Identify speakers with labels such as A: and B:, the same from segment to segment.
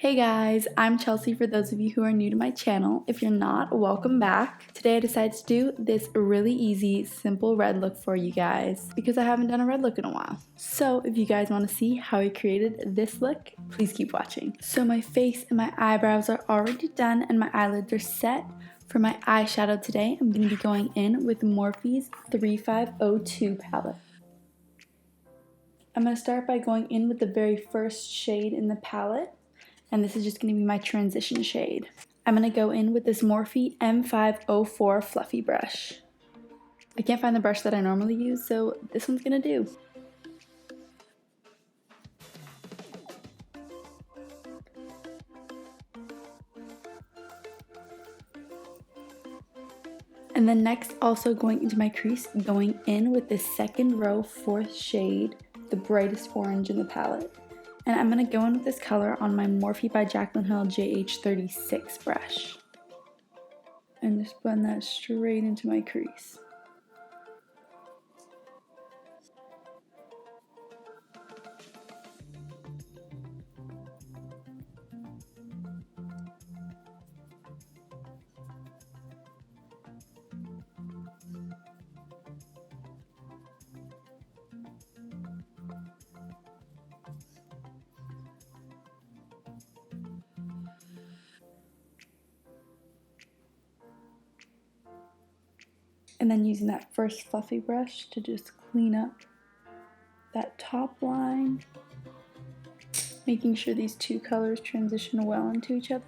A: Hey guys, I'm Chelsea for those of you who are new to my channel. If you're not, welcome back. Today I decided to do this really easy, simple red look for you guys because I haven't done a red look in a while. So if you guys want to see how I created this look, please keep watching. So my face and my eyebrows are already done and my eyelids are set. For my eyeshadow today, I'm going to be going in with Morphe's 3502 palette. I'm going to start by going in with the very first shade in the palette. And this is just going to be my transition shade. I'm going to go in with this Morphe M504 fluffy brush. I can't find the brush that I normally use, so this one's going to do. And then next, also going into my crease, going in with this second row, fourth shade, the brightest orange in the palette. And I'm going to go in with this color on my Morphe by Jaclyn JH36 brush. And just blend that straight into my crease. And then using that first fluffy brush to just clean up that top line, making sure these two colors transition well into each other.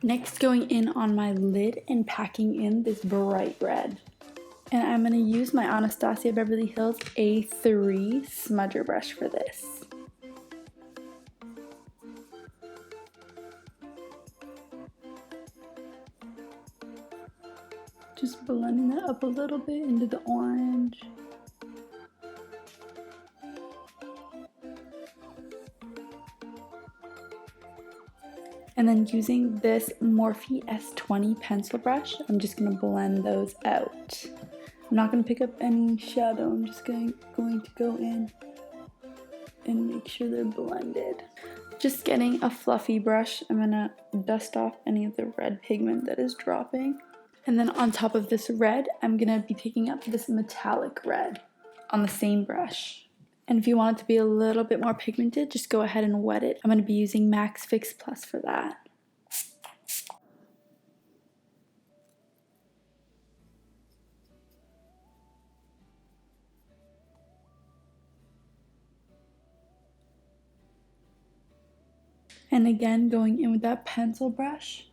A: Next, going in on my lid and packing in this bright red. And I'm going to use my Anastasia Beverly Hills A3 smudger brush for this. Just blending that up a little bit into the orange. And then using this Morphe S20 pencil brush, I'm just going to blend those out. I'm not going to pick up any shadow, I'm just going to go in and make sure they're blended. Just getting a fluffy brush, I'm going to dust off any of the red pigment that is dropping. And then on top of this red, I'm going to be picking up this metallic red on the same brush. And if you want it to be a little bit more pigmented, just go ahead and wet it. I'm going to be using Max Fix Plus for that. And again, going in with that pencil brush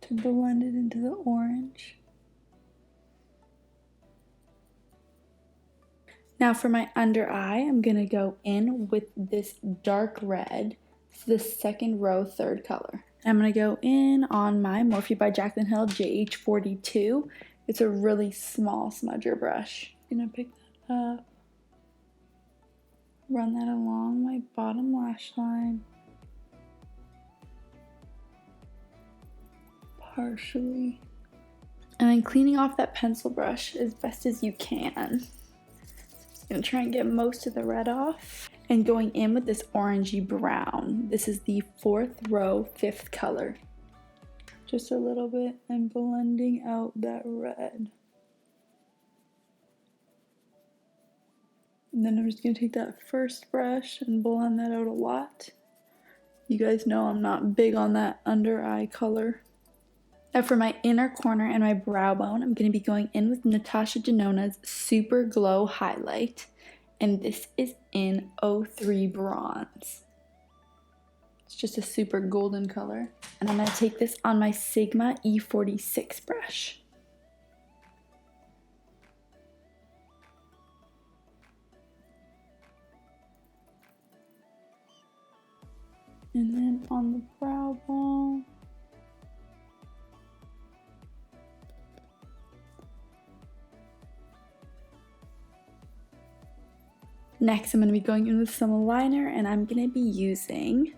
A: to blend it into the orange. Now for my under eye, I'm going to go in with this dark red. It's the second row, third color. I'm going to go in on my Morphe by Jaclyn JH42. It's a really small smudger brush. I'm going to pick that up, run that along my bottom lash line. Partially. And then cleaning off that pencil brush as best as you can. Gonna try and get most of the red off. And going in with this orangey brown. This is the fourth row, fifth color. Just a little bit and blending out that red. And then I'm just gonna take that first brush and blend that out a lot. You guys know I'm not big on that under eye color. Now for my inner corner and my brow bone, I'm going to be going in with Natasha Denona's Super Glow Highlight. And this is in 03 Bronze. It's just a super golden color. And I'm going to take this on my Sigma E46 brush. And then on the brow bone. Next, I'm going to be going in with some liner, and I'm going to be using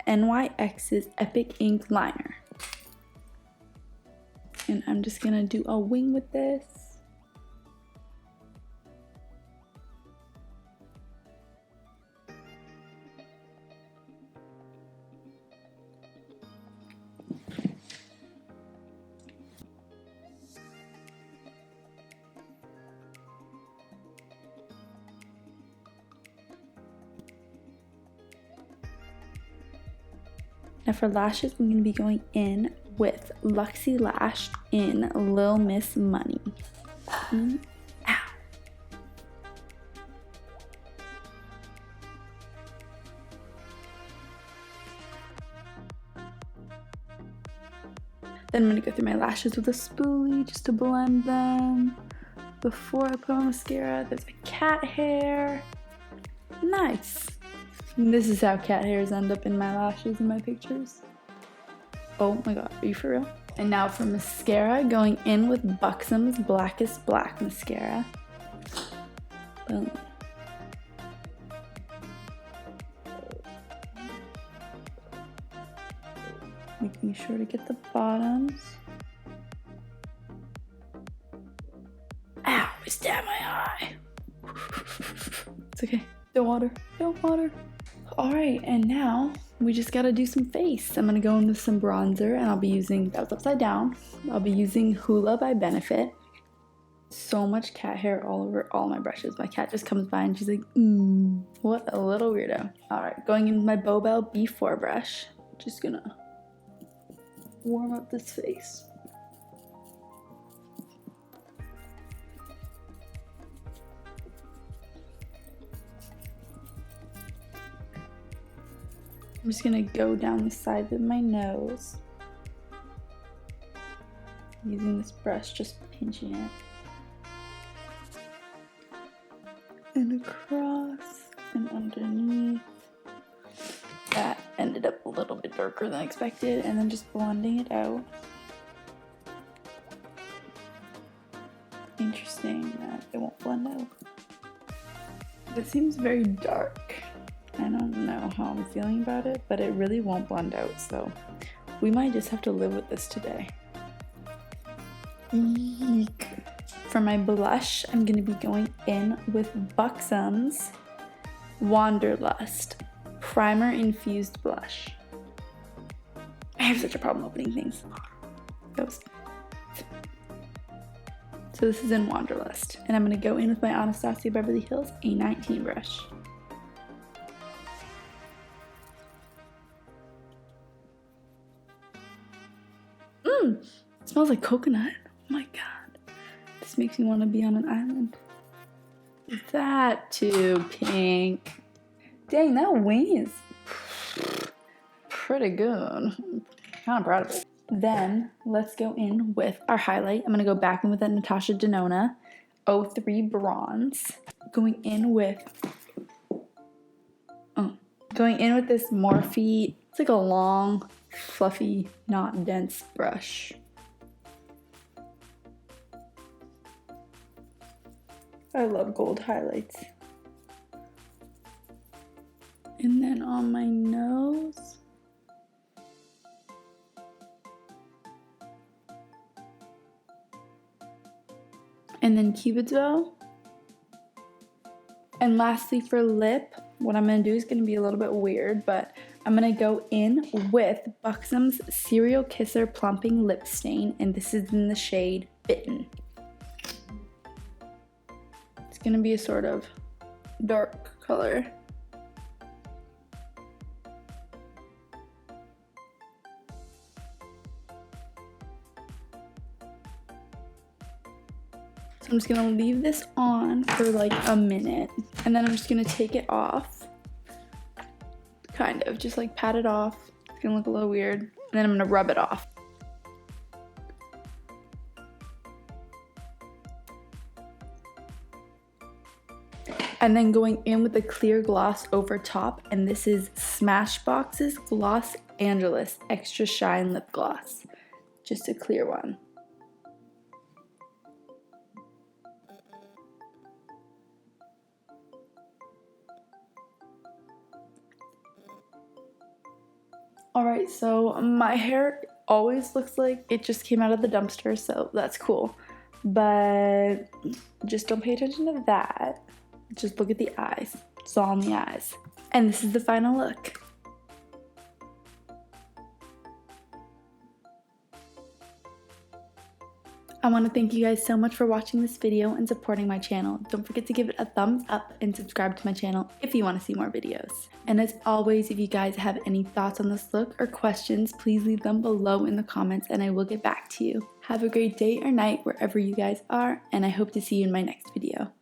A: NYX's Epic Ink Liner. And I'm just going to do a wing with this. Now for lashes, I'm going to be going in with Luxy Lash in Lil Miss Money. Ow. Then I'm going to go through my lashes with a spoolie just to blend them. Before I put on mascara, there's a cat hair. Nice. And this is how cat hairs end up in my lashes in my pictures. Oh my god, are you for real? And now for mascara, going in with Buxom's Blackest Black Mascara. Boom. Making sure to get the bottoms. Ow, I stabbed my eye. It's okay. Don't water. Don't water. Alright, and now we just gotta do some face. I'm gonna go in with some bronzer, and I'll be using, that was upside down, I'll be using Hoola by Benefit. So much cat hair all over all my brushes. My cat just comes by and she's like, what a little weirdo. Alright, going in with my Bobel B4 brush. Just gonna warm up this face. I'm just gonna go down the sides of my nose. Using this brush, just pinching it. And across and underneath. That ended up a little bit darker than expected, and then just blending it out. Interesting that it won't blend out. This seems very dark. I don't know how I'm feeling about it, but it really won't blend out, so we might just have to live with this today. Eek. For my blush, I'm going to be going in with Buxom's Wanderlust Primer Infused Blush. I have such a problem opening things. So this is in Wanderlust, and I'm going to go in with my Anastasia Beverly Hills A19 brush. It smells like coconut. Oh my god. This makes me want to be on an island. That too pink. Dang, that wing is pretty good. I'm kind of proud of it. Then let's go in with our highlight. I'm going to go back in with that Natasha Denona 03 Bronze. Going in with this Morphe. It's like a long, fluffy, not dense brush. I love gold highlights. And then on my nose. And then Cupid's bow. And lastly for lip, what I'm going to do is going to be a little bit weird, but I'm going to go in with Buxom's Serial Kisser Plumping Lip Stain, and this is in the shade Bitten. It's going to be a sort of dark color. So I'm just going to leave this on for like a minute, and then I'm just going to take it off. Kind of, just like pat it off. It's gonna look a little weird. And then I'm gonna rub it off. And then going in with a clear gloss over top, and this is Smashbox's Los Angeles Extra Shine Lip Gloss. Just a clear one. Alright, so my hair always looks like it just came out of the dumpster, so that's cool. But just don't pay attention to that. Just look at the eyes. It's all in the eyes. And this is the final look. I want to thank you guys so much for watching this video and supporting my channel. Don't forget to give it a thumbs up and subscribe to my channel if you want to see more videos. And as always, if you guys have any thoughts on this look or questions, please leave them below in the comments and I will get back to you. Have a great day or night wherever you guys are, and I hope to see you in my next video.